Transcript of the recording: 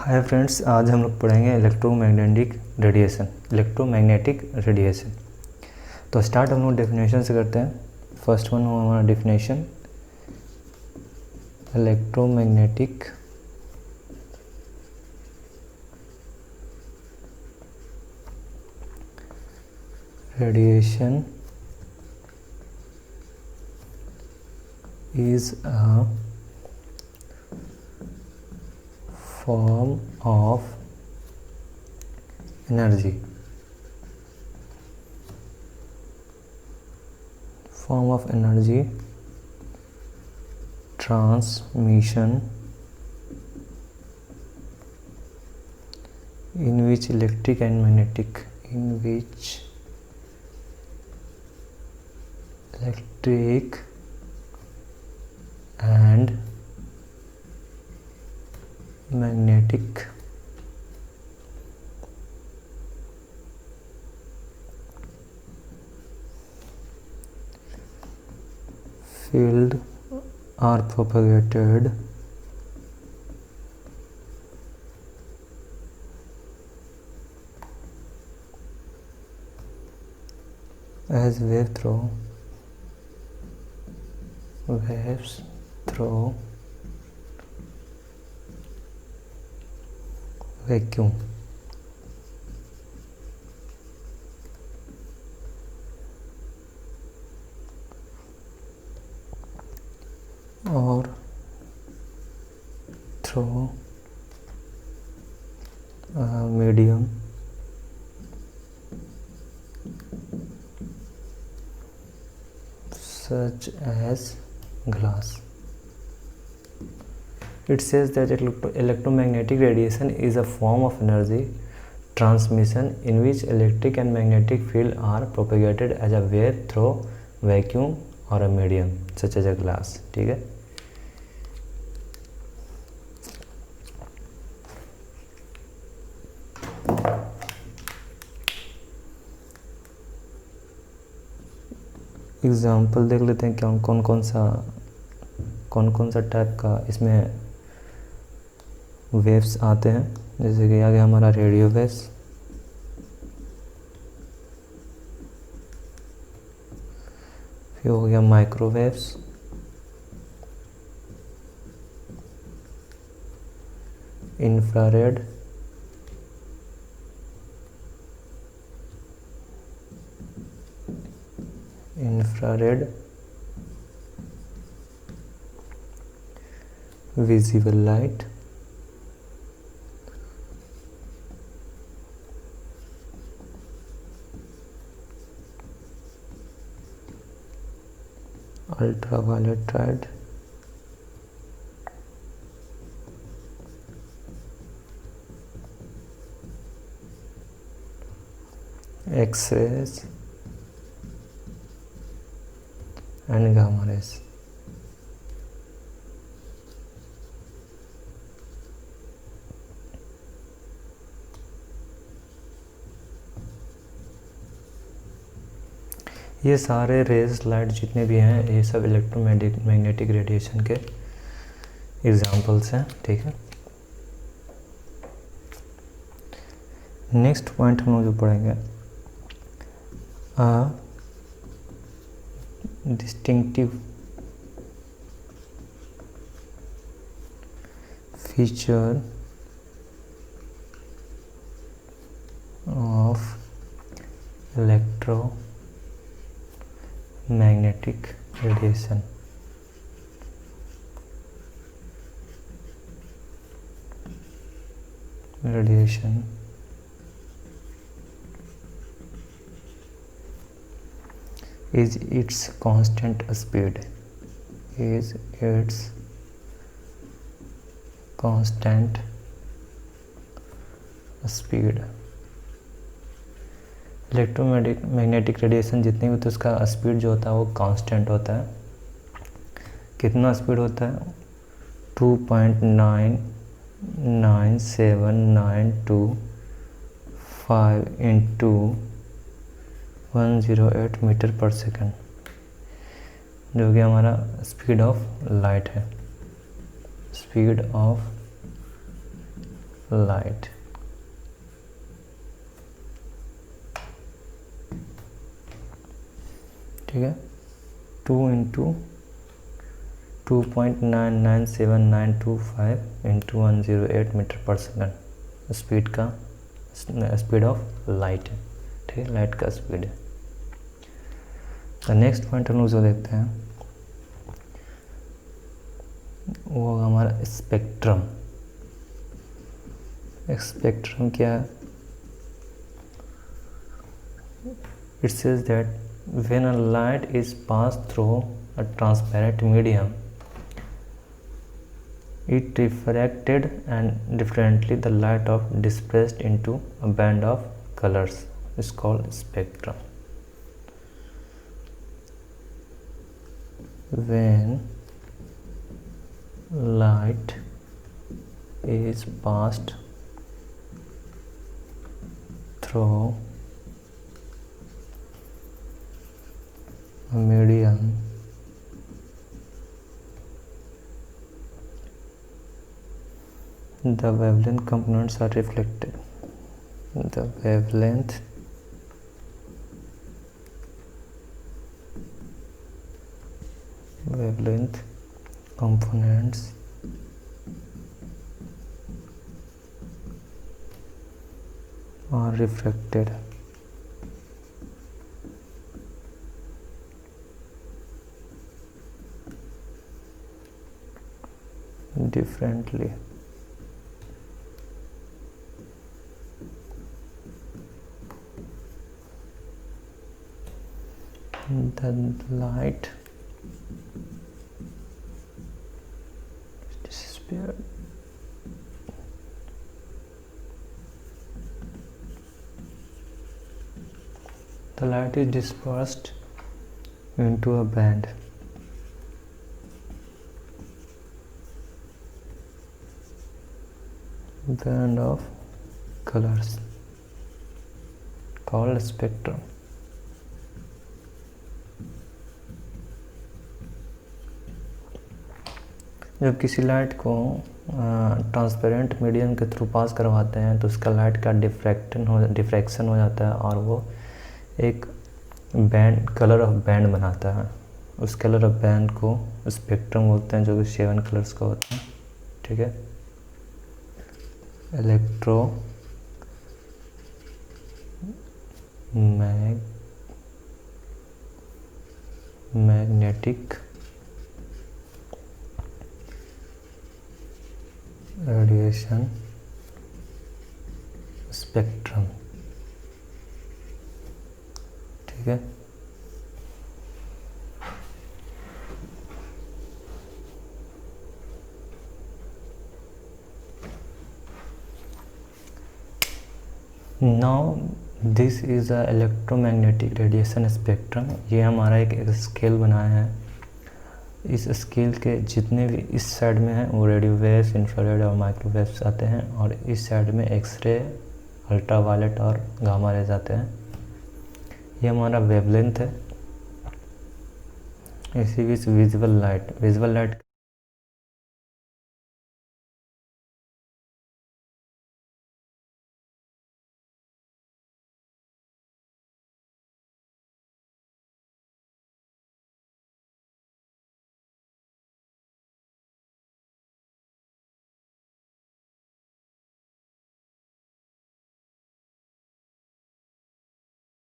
Hi friends, आज हम लोग पढ़ेंगे इलेक्ट्रोमैग्नेटिक रेडिएशन। तो स्टार्ट हम लोग डेफिनेशन से करते हैं। फर्स्ट वन हमारा definition, electromagnetic radiation is a form of energy transmission in which electric and magnetic field are propagated as waves through vacuum. Or through a medium such as glass. It says that electromagnetic radiation is a form of energy transmission in which electric and magnetic field are propagated as a wave through vacuum or a medium such as a glass. ठीक है। Example देख लेते हैं कि कौन कौन सा type का इसमें वेव्स आते हैं। जैसे कि आ गया हमारा रेडियो वेव्स, फिर हो गया microwaves, infrared, visible light, ultraviolet light, X-rays and gamma rays। ये सारे रेज लाइट जितने भी हैं ये सब इलेक्ट्रोमैग्नेटिक रेडिएशन के एग्जाम्पल्स हैं। ठीक है। नेक्स्ट पॉइंट हम लोग जो पढ़ेंगे, distinctive feature of electromagnetic radiation is its constant speed electromagnetic radiation जितनी भी, तो उसका स्पीड जो होता है वो कांस्टेंट होता है। कितना स्पीड होता है? 2.99792 इंटू 108 मीटर पर सेकंड, जो कि हमारा स्पीड ऑफ लाइट है। Speed of light. ठीक है, 2 इंटू 2.997925 इंटू 108 मीटर पर सेकेंड स्पीड का स्पीड ऑफ लाइट है। ठीक है, लाइट का स्पीड है। तो नेक्स्ट पॉइंट हम लोग जो देखते हैं वो होगा हमारा स्पेक्ट्रम। स्पेक्ट्रम क्या है? It says that when a light is passed through a transparent medium, it refracted and differently the light of dispersed into a band of colors is called spectrum. When light is passed through medium, the wavelength components are reflected. The wavelength components are refracted differently. The light disappeared. The light is dispersed into a band of colors called spectrum. जब किसी light को transparent medium के through pass करवाते हैं तो उसका light का diffraction हो जाता है और वो एक बैंड कलर ऑफ बैंड बनाता है। उस कलर ऑफ बैंड को स्पेक्ट्रम बोलते हैं, जो कि 7 कलर्स का होता है। ठीक है, मैग्नेटिक रेडिएशन स्पेक्ट्रम। ठीक है, now this is a electromagnetic radiation spectrum. ये हमारा एक स्केल बनाया है। इस स्केल के जितने भी इस साइड में हैं वो रेडियो वेव्स, इंफ्रारेड और माइक्रोवेव्स आते हैं, और इस साइड में एक्सरे, अल्ट्रावायलेट और गामा रेज आते हैं। ये हमारा वेवलेंथ है। इसी बीच विजुअल लाइट